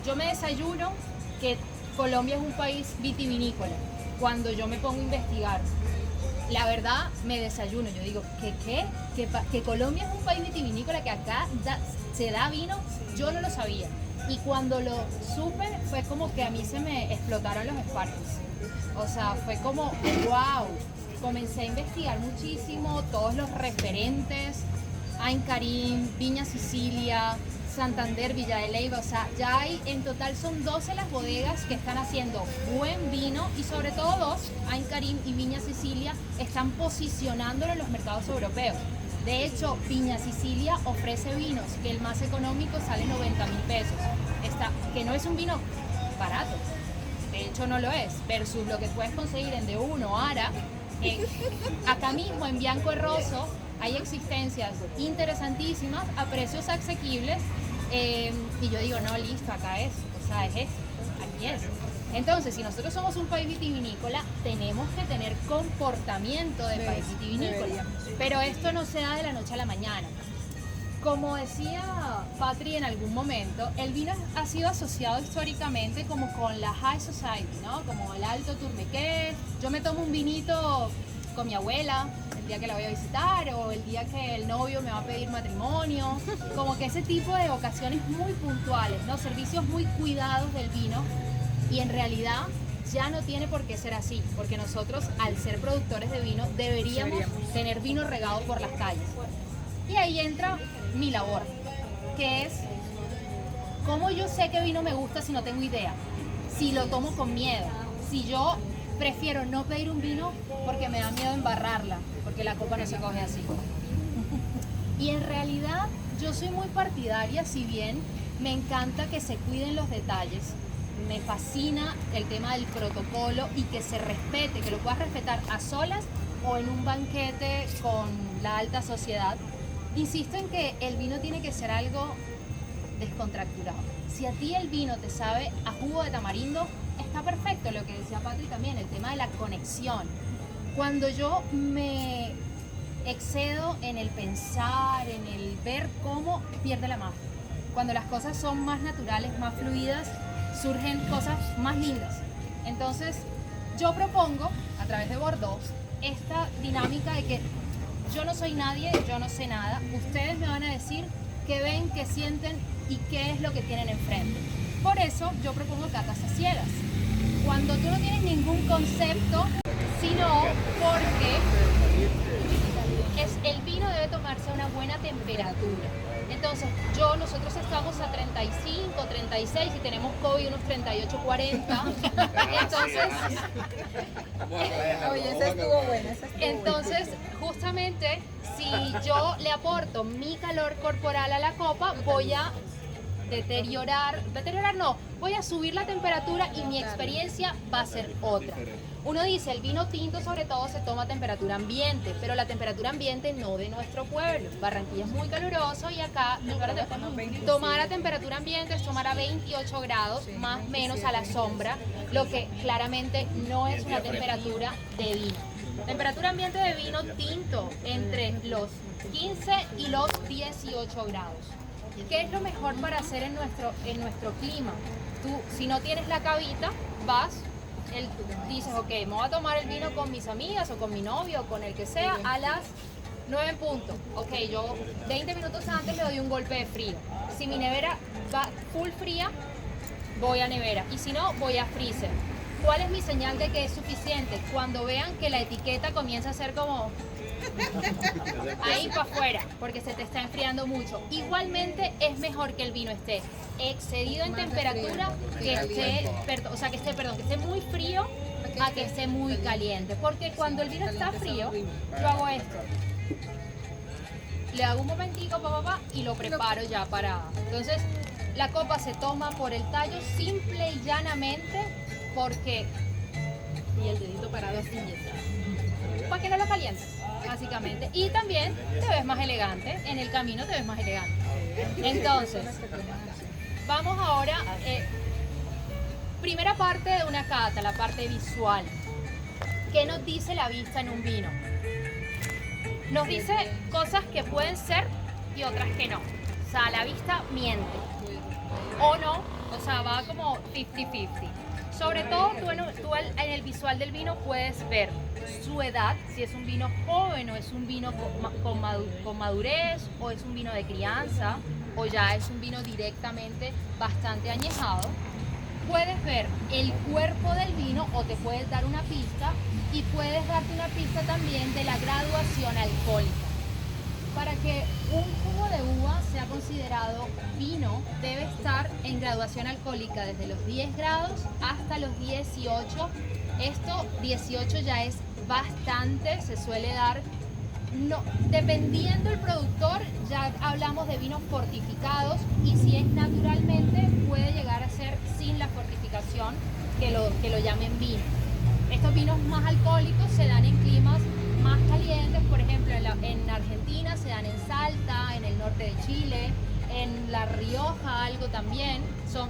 yo me desayuno que Colombia es un país vitivinícola. Cuando yo me pongo a investigar, la verdad me desayuno. Yo digo, que Colombia es un país vitivinícola, que acá se da vino. Yo no lo sabía. Y cuando lo supe, fue como que a mí se me explotaron los sparkles. O sea, fue como, wow. Comencé a investigar muchísimo todos los referentes, Ain Karim, Viña Sicilia, Santander, Villa de Leyva. O sea, ya hay, en total son 12 las bodegas que están haciendo buen vino, y sobre todo dos, Ain Karim y Viña Sicilia, están posicionándolo en los mercados europeos. De hecho, Viña Sicilia ofrece vinos que el más económico sale 90.000 pesos, que no es un vino barato, de hecho no lo es, versus lo que puedes conseguir en D1 o Ara. Acá mismo en Bianco Rosso hay existencias interesantísimas a precios asequibles, y yo digo, no, listo, acá es, o sea, es esto, aquí es. Entonces, si nosotros somos un país vitivinícola, tenemos que tener comportamiento de país vitivinícola, pero esto no se da de la noche a la mañana. Como decía Patri en algún momento, el vino ha sido asociado históricamente como con la high society, ¿no? Como el alto tourniquet. Yo me tomo un vinito con mi abuela el día que la voy a visitar, o el día que el novio me va a pedir matrimonio, como que ese tipo de ocasiones muy puntuales, ¿no? Servicios muy cuidados del vino, y en realidad ya no tiene por qué ser así, porque nosotros, al ser productores de vino, deberíamos tener vino regado por las calles. Y ahí entra mi labor, que es cómo yo sé qué vino me gusta si no tengo idea, si lo tomo con miedo, si yo prefiero no pedir un vino porque me da miedo embarrarla, porque la copa no se coge así. Y en realidad yo soy muy partidaria, si bien me encanta que se cuiden los detalles, me fascina el tema del protocolo y que se respete, que lo puedas respetar a solas o en un banquete con la alta sociedad. Insisto en que el vino tiene que ser algo descontracturado. Si a ti el vino te sabe a jugo de tamarindo, está perfecto. Lo que decía Patri también, el tema de la conexión. Cuando yo me excedo en el pensar, en el ver cómo, pierde la magia. Cuando las cosas son más naturales, más fluidas, surgen cosas más lindas. Entonces, yo propongo, a través de Bordeaux, esta dinámica de que yo no soy nadie, yo no sé nada. Ustedes me van a decir qué ven, qué sienten y qué es lo que tienen enfrente. Por eso yo propongo catas a ciegas. Cuando tú no tienes ningún concepto, sino porque el vino debe tomarse a una buena temperatura. Entonces, nosotros estamos a 35, 36 y tenemos COVID unos 38, 40. Entonces, oye, esa estuvo buena. Entonces, justamente, si yo le aporto mi calor corporal a la copa, voy a voy a subir la temperatura y mi experiencia va a ser otra. Uno dice, el vino tinto sobre todo se toma a temperatura ambiente, pero la temperatura ambiente no de nuestro pueblo. Barranquilla es muy caluroso y acá tomar a temperatura ambiente es tomar a 28 grados, más o menos a la sombra, lo que claramente no es una temperatura de vino. Temperatura ambiente de vino tinto entre los 15 y los 18 grados. ¿Qué es lo mejor para hacer en nuestro clima? Tú, si no tienes la cavita, dices, ok, me voy a tomar el vino con mis amigas o con mi novio o con el que sea a las 9 en punto. Ok, yo 20 minutos antes le doy un golpe de frío. Si mi nevera va full fría, voy a nevera. Y si no, voy a freezer. ¿Cuál es mi señal de que es suficiente? Cuando vean que la etiqueta comienza a ser como ahí para afuera, porque se te está enfriando mucho. Igualmente es mejor que el vino esté excedido en temperatura, que esté muy frío a que esté muy caliente. Porque cuando el vino está frío, yo hago esto. Le hago un momentico, y lo preparo ya para... Entonces, la copa se toma por el tallo simple y llanamente, porque... Y el dedito parado así, para que no lo calientes, básicamente. Y también te ves más elegante, en el camino te ves más elegante. Entonces, vamos ahora, primera parte de una cata, la parte visual. ¿Qué nos dice la vista en un vino? Nos dice cosas que pueden ser y otras que no. O sea, la vista miente. O no, O sea, va como 50-50. Sobre todo tú en el visual del vino puedes ver su edad, si es un vino joven o es un vino con madurez o es un vino de crianza o ya es un vino directamente bastante añejado. Puedes ver el cuerpo del vino o te puedes dar una pista y puedes darte una pista también de la graduación alcohólica. Para que un jugo de uva sea considerado vino, debe estar en graduación alcohólica desde los 10 grados hasta los 18. Esto, 18 ya es bastante, se suele dar, no, dependiendo del productor, ya hablamos de vinos fortificados y si es naturalmente puede llegar a ser sin la fortificación que lo llamen vino. Estos vinos más alcohólicos se dan en climas más calientes, por ejemplo en Argentina se dan en Salta, en el norte de Chile, en La Rioja algo también,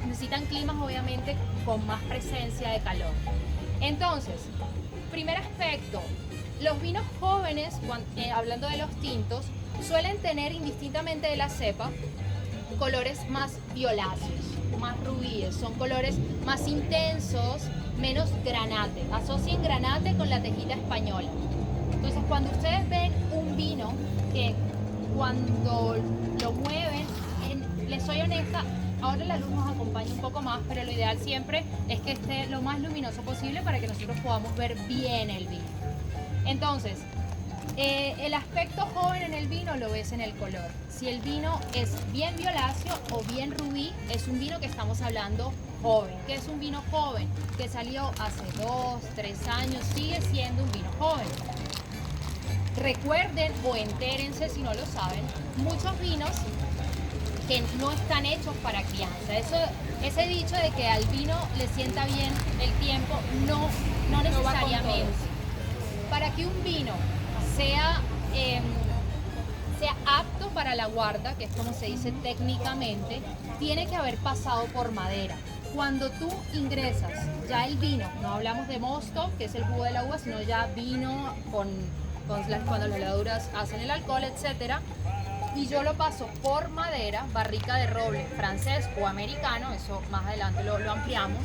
necesitan climas obviamente con más presencia de calor. Entonces, primer aspecto, los vinos jóvenes, hablando de los tintos, suelen tener indistintamente de la cepa colores más violáceos, más rubíes, son colores más intensos, menos granate, asocien granate con la tejita española. Entonces, cuando ustedes ven un vino que cuando lo mueven, les soy honesta, ahora la luz nos acompaña un poco más, pero lo ideal siempre es que esté lo más luminoso posible para que nosotros podamos ver bien el vino. Entonces, el aspecto joven en el vino lo ves en el color. Si el vino es bien violáceo o bien rubí, es un vino que estamos hablando joven. ¿Qué es un vino joven? Que salió hace 2, 3 años, sigue siendo un vino joven. Recuerden o entérense si no lo saben, muchos vinos que no están hechos para crianza. Ese dicho de que al vino le sienta bien el tiempo, no necesariamente. Para que un vino sea apto para la guarda, que es como se dice técnicamente, tiene que haber pasado por madera. Cuando tú ingresas ya el vino, no hablamos de mosto, que es el jugo de la uva, sino ya vino cuando las levaduras hacen el alcohol, etcétera, y yo lo paso por madera, barrica de roble francés o americano, eso más adelante lo ampliamos.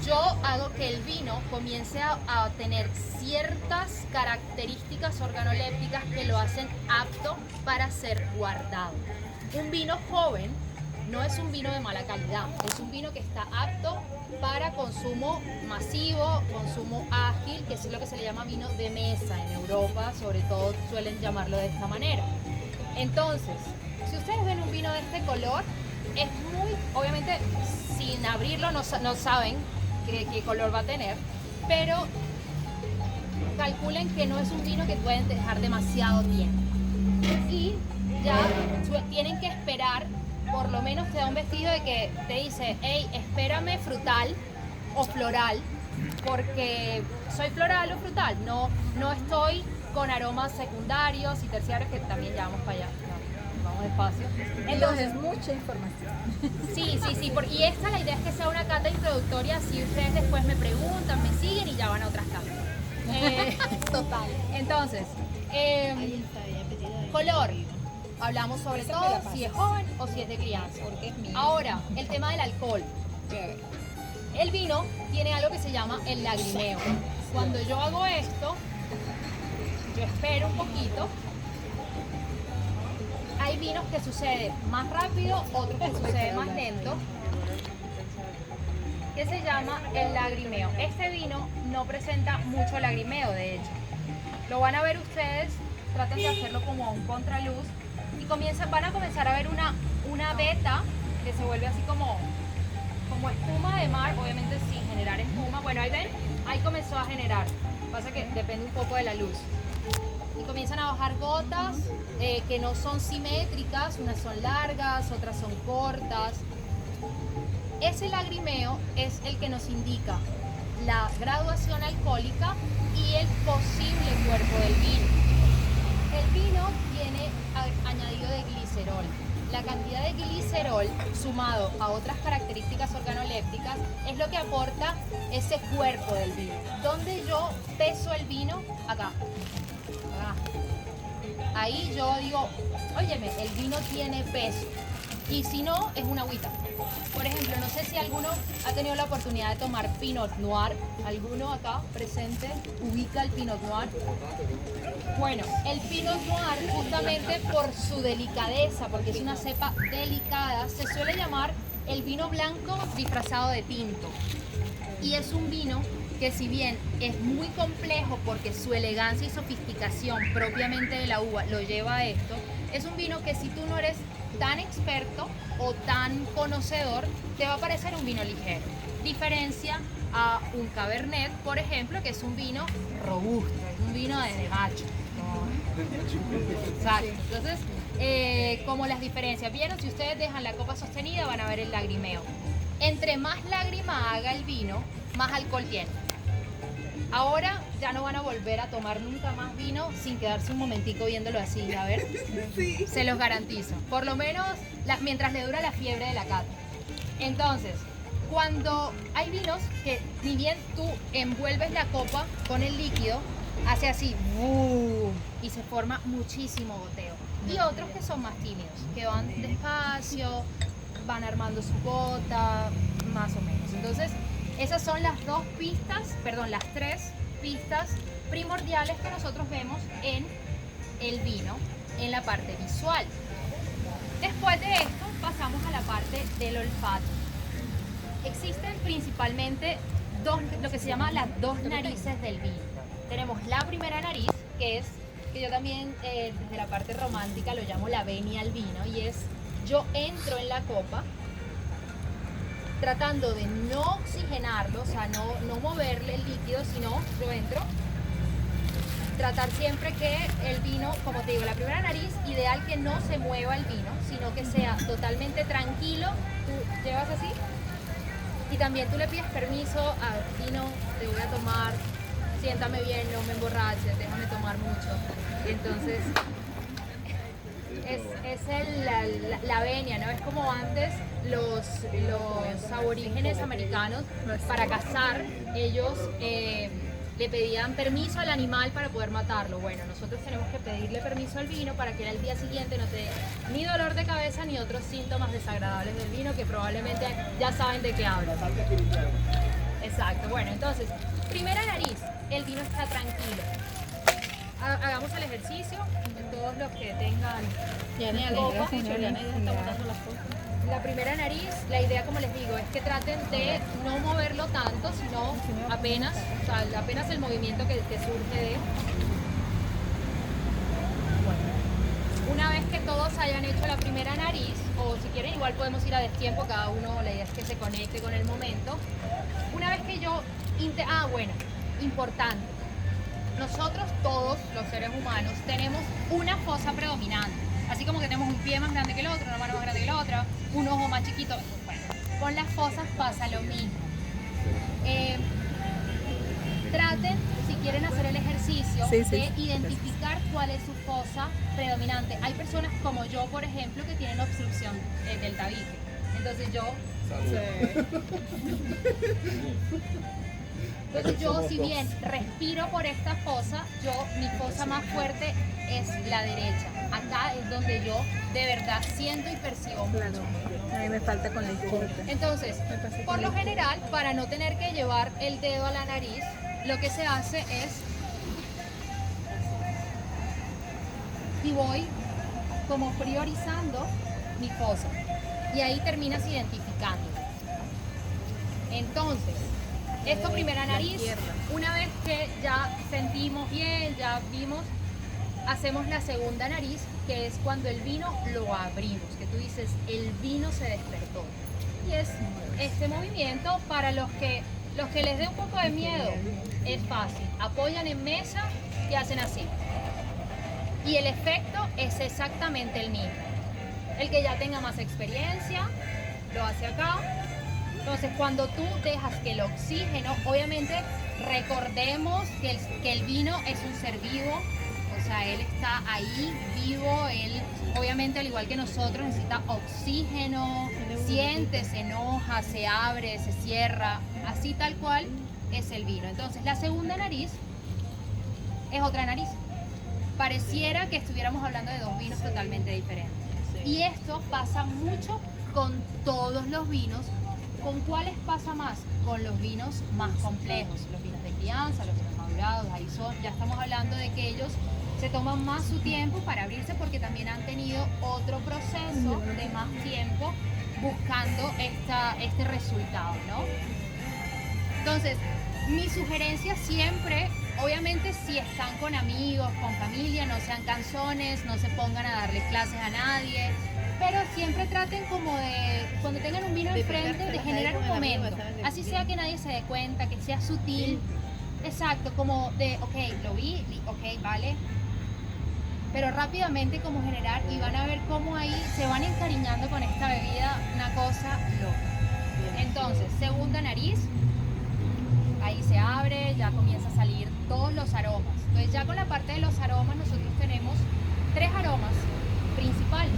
Yo hago que el vino comience a tener ciertas características organolépticas que lo hacen apto para ser guardado. Un vino joven no es un vino de mala calidad, es un vino que está apto para consumo masivo, consumo ágil, que es lo que se le llama vino de mesa. En Europa, sobre todo, suelen llamarlo de esta manera. Entonces, si ustedes ven un vino de este color, es muy, obviamente, sin abrirlo no saben qué color va a tener, pero calculen que no es un vino que pueden dejar demasiado tiempo. Y ya tienen que esperar, por lo menos te da un vestido de que te dice, hey, espérame frutal o floral, porque soy floral o frutal, no estoy con aromas secundarios y terciarios, que también ya vamos para allá, vamos despacio. Entonces, mucha información. Sí, y la idea es que sea una cata introductoria, así ustedes después me preguntan, me siguen y ya van a otras catas. Total. Entonces, color. Hablamos sobre todo si es joven o si es de crianza. Ahora, el tema del alcohol. El vino tiene algo que se llama el lagrimeo. Cuando yo hago esto, yo espero un poquito. Hay vinos que sucede más rápido, otros que sucede más lento, que se llama el lagrimeo. Este vino no presenta mucho lagrimeo, de hecho. Lo van a ver ustedes, tratan de hacerlo como a un contraluz y van a comenzar a ver una veta que se vuelve así como espuma de mar, obviamente sin generar espuma. Bueno, ahí ven, ahí comenzó a generar. Pasa que depende un poco de la luz. Y comienzan a bajar gotas que no son simétricas, unas son largas, otras son cortas. Ese lagrimeo es el que nos indica la graduación alcohólica y el posible cuerpo del vino. El vino tiene añadido de glicerol. La cantidad de glicerol sumado a otras características organolépticas es lo que aporta ese cuerpo del vino. ¿Dónde yo peso el vino? Acá. Ahí yo digo, óyeme, el vino tiene peso. Y si no, es una agüita. Por ejemplo, no sé si alguno ha tenido la oportunidad de tomar Pinot Noir. ¿Alguno acá presente ubica el Pinot Noir? Bueno, el Pinot Noir, justamente por su delicadeza, porque es una cepa delicada, se suele llamar el vino blanco disfrazado de tinto. Y es un vino que, si bien es muy complejo porque su elegancia y sofisticación propiamente de la uva lo lleva a esto, es un vino que, si tú no eres tan experto o tan conocedor, te va a parecer un vino ligero. Diferencia a un Cabernet, por ejemplo, que es un vino robusto, es un vino de macho. Exacto. Entonces, como las diferencias, ¿vieron? Si ustedes dejan la copa sostenida, van a ver el lagrimeo. Entre más lágrima haga el vino, más alcohol tiene. Ahora ya no van a volver a tomar nunca más vino sin quedarse un momentico viéndolo así, a ver. Sí. Se los garantizo. Por lo menos mientras le dura la fiebre de la cata. Entonces, cuando hay vinos que, ni bien tú envuelves la copa con el líquido, hace así, ¡boom! Y se forma muchísimo goteo. Y otros que son más tímidos, que van despacio, van armando su gota, más o menos. Entonces, esas son las las tres pistas primordiales que nosotros vemos en el vino, en la parte visual. Después de esto, pasamos a la parte del olfato. Existen principalmente lo que se llama las dos narices del vino. Tenemos la primera nariz, que yo también desde la parte romántica lo llamo la venia al vino, y es: yo entro en la copa tratando de no oxigenarlo, o sea, no moverle el líquido, sino yo entro. Tratar siempre que el vino, como te digo, la primera nariz, ideal que no se mueva el vino, sino que sea totalmente tranquilo. Tú llevas así y también tú le pides permiso al vino: te voy a tomar, siéntame bien, no me emborraches, déjame tomar mucho. Y entonces es la venia, ¿no? Es como antes los aborígenes americanos, para cazar, ellos le pedían permiso al animal para poder matarlo. Bueno, nosotros tenemos que pedirle permiso al vino para que al día siguiente no te dé ni dolor de cabeza ni otros síntomas desagradables del vino, que probablemente ya saben de qué hablo. Exacto. Bueno, entonces, primera nariz, el vino está tranquilo. Hagamos el ejercicio, todos los que tengan copa. La primera nariz, la idea, como les digo, es que traten de no moverlo tanto, sino apenas el movimiento que surge de... Bueno, una vez que todos hayan hecho la primera nariz, o si quieren igual podemos ir a destiempo, cada uno, la idea es que se conecte con el momento. Una vez que yo... bueno, importante. Nosotros todos, los seres humanos, tenemos una fosa predominante. Así como que tenemos un pie más grande que el otro, una mano más grande que la otra, un ojo más chiquito. Bueno, con las fosas pasa lo mismo. Traten, si quieren hacer el ejercicio, de identificar cuál es su fosa predominante. Hay personas como yo, por ejemplo, que tienen obstrucción del tabique. Entonces yo... Entonces yo, si bien respiro por esta fosa, mi fosa más fuerte es la derecha. Acá es donde yo de verdad siento y percibo mucho. A mí me falta con la izquierda. Entonces, por lo general, para no tener que llevar el dedo a la nariz, lo que se hace es... y voy como priorizando mi fosa. Y ahí terminas identificando. Entonces, esto primera nariz, una vez que ya sentimos bien, ya vimos, hacemos la segunda nariz, que es cuando el vino lo abrimos, que tú dices, el vino se despertó. Y es este movimiento. Para los que les dé un poco de miedo, es fácil. Apoyan en mesa y hacen así. Y el efecto es exactamente el mismo. El que ya tenga más experiencia, lo hace acá. Entonces, cuando tú dejas que el oxígeno, obviamente recordemos que el vino es un ser vivo, o sea, él está ahí vivo, él obviamente al igual que nosotros necesita oxígeno, siente, se enoja, se abre, se cierra, así tal cual es el vino. Entonces, la segunda nariz es otra nariz. Pareciera que estuviéramos hablando de dos vinos totalmente diferentes. Y esto pasa mucho con todos los vinos. ¿Con cuáles pasa más? Con los vinos más complejos, los vinos de crianza, los vinos madurados. Ahí ya estamos hablando de que ellos se toman más su tiempo para abrirse porque también han tenido otro proceso de más tiempo buscando este resultado, ¿no? Entonces, mi sugerencia siempre, obviamente si están con amigos, con familia, no sean canzones, no se pongan a darle clases a nadie, pero siempre traten como de, cuando tengan un vino enfrente, de generar un momento, así sea que nadie se dé cuenta, que sea sutil, exacto, como de, ok, lo vi, ok, vale, pero rápidamente como generar, y van a ver cómo ahí se van encariñando con esta bebida, una cosa loca. Entonces, segunda nariz, ahí se abre, ya comienza a salir todos los aromas. Entonces ya con la parte de los aromas nosotros tenemos 3 aromas principales,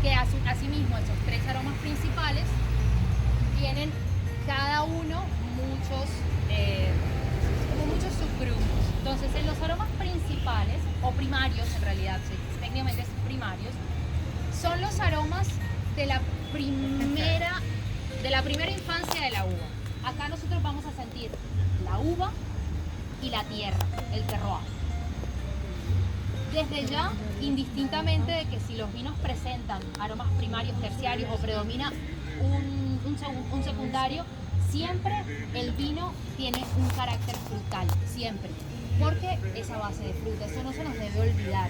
que asimismo esos 3 aromas principales tienen cada uno muchos subgrupos. Entonces en los aromas principales, o primarios en realidad, técnicamente son primarios, son los aromas de la primera infancia de la uva. Acá nosotros vamos a sentir la uva y la tierra, el terroir. Desde ya, indistintamente de que si los vinos presentan aromas primarios, terciarios o predomina un secundario, siempre el vino tiene un carácter frutal, siempre, porque es a base de fruta, eso no se nos debe olvidar.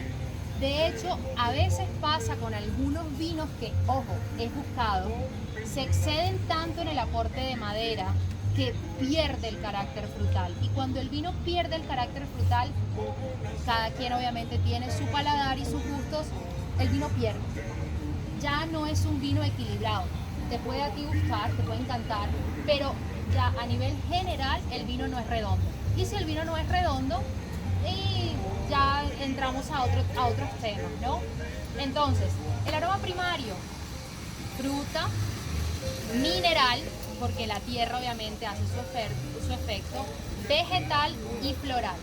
De hecho, a veces pasa con algunos vinos que, ojo, es buscado, se exceden tanto en el aporte de madera que pierde el carácter frutal. Y cuando el vino pierde el carácter frutal, cada quien obviamente tiene su paladar y sus gustos, el vino pierde. Ya no es un vino equilibrado. Te puede a ti gustar, te puede encantar, pero ya a nivel general el vino no es redondo. Y si el vino no es redondo, y ya entramos a otros temas, ¿no? Entonces, el aroma primario, fruta, mineral, porque la tierra obviamente hace su efecto, vegetal y floral.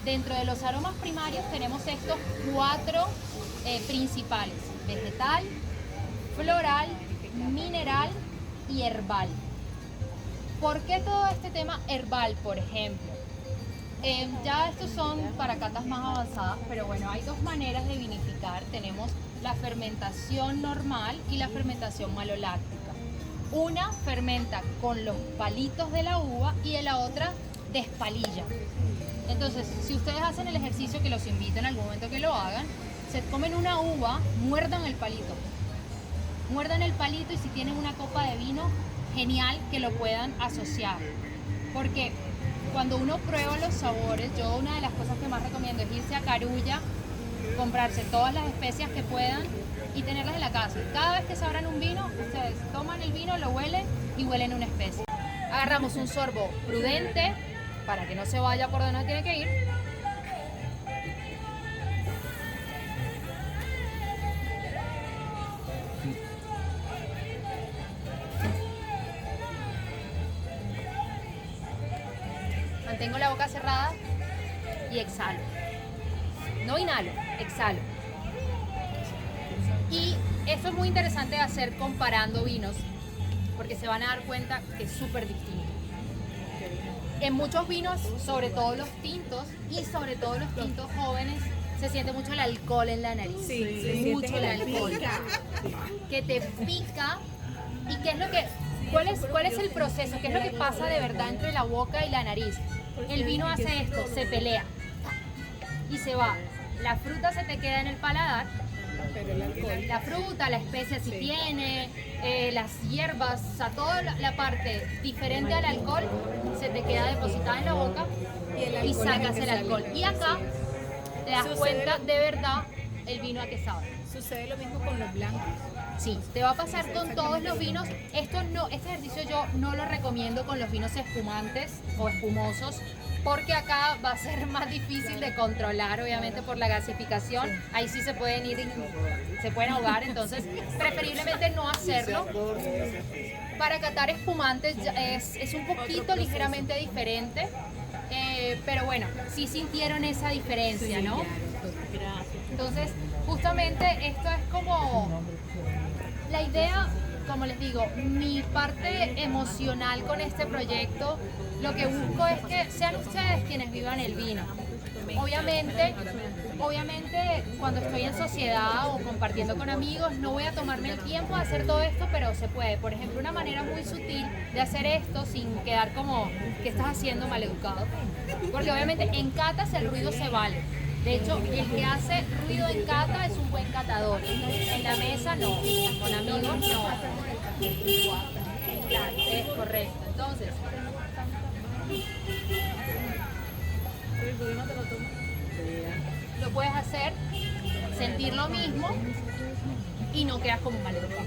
Dentro de los aromas primarios tenemos estos 4 principales: vegetal, floral, mineral y herbal. ¿Por qué todo este tema herbal, por ejemplo? Ya estos son para catas más avanzadas, pero bueno, hay 2 maneras de vinificar. Tenemos la fermentación normal y la fermentación maloláctica. Una fermenta con los palitos de la uva y la otra despalilla. Entonces, si ustedes hacen el ejercicio, que los invito en algún momento que lo hagan, se comen una uva, muerdan el palito. Muerdan el palito, y si tienen una copa de vino, genial que lo puedan asociar. Porque cuando uno prueba los sabores, yo una de las cosas que más recomiendo es irse a Carulla, comprarse todas las especias que puedan y tenerlas en la casa. Cada vez que se abran un vino, ustedes toman el vino, lo huelen y huelen una especia. Agarramos un sorbo prudente para que no se vaya por donde tiene que ir. Mantengo la boca cerrada y exhalo. No inhalo, exhalo. Y esto es muy interesante de hacer comparando vinos, porque se van a dar cuenta que es súper distinto. En muchos vinos, sobre todo los tintos, y sobre todo los tintos jóvenes, se siente mucho el alcohol en la nariz. Sí, mucho el alcohol. Que te pica. ¿Y qué es lo que... ¿Cuál es el proceso? ¿Qué es lo que pasa de verdad entre la boca y la nariz? El vino hace esto, se pelea y se va. La fruta se te queda en el paladar, pero el alcohol, la fruta, la especia si tiene, las hierbas, o sea, toda la parte diferente al alcohol se te queda depositada en la boca y sacas el alcohol. Y acá te das cuenta de verdad el vino a que sabe. Sucede lo mismo con los blancos. Sí, te va a pasar con todos los vinos. Este ejercicio yo no lo recomiendo con los vinos espumantes o espumosos, porque acá va a ser más difícil de controlar, obviamente por la gasificación. Ahí sí se pueden ahogar, entonces preferiblemente no hacerlo. Para catar espumantes es un poquito ligeramente diferente, pero bueno, sí sintieron esa diferencia, ¿no? Entonces, justamente esto es como la idea, como les digo, mi parte emocional con este proyecto, lo que busco es que sean ustedes quienes vivan el vino. Obviamente, cuando estoy en sociedad o compartiendo con amigos, no voy a tomarme el tiempo de hacer todo esto, pero se puede. Por ejemplo, una manera muy sutil de hacer esto sin quedar como que estás haciendo maleducado. Porque obviamente en catas el ruido se vale. De hecho, el que hace ruido en cata es un buen catador. En la mesa no, con amigos no. Claro, es correcto. Entonces, lo puedes hacer, sentir lo mismo y no quedas como un maleducado.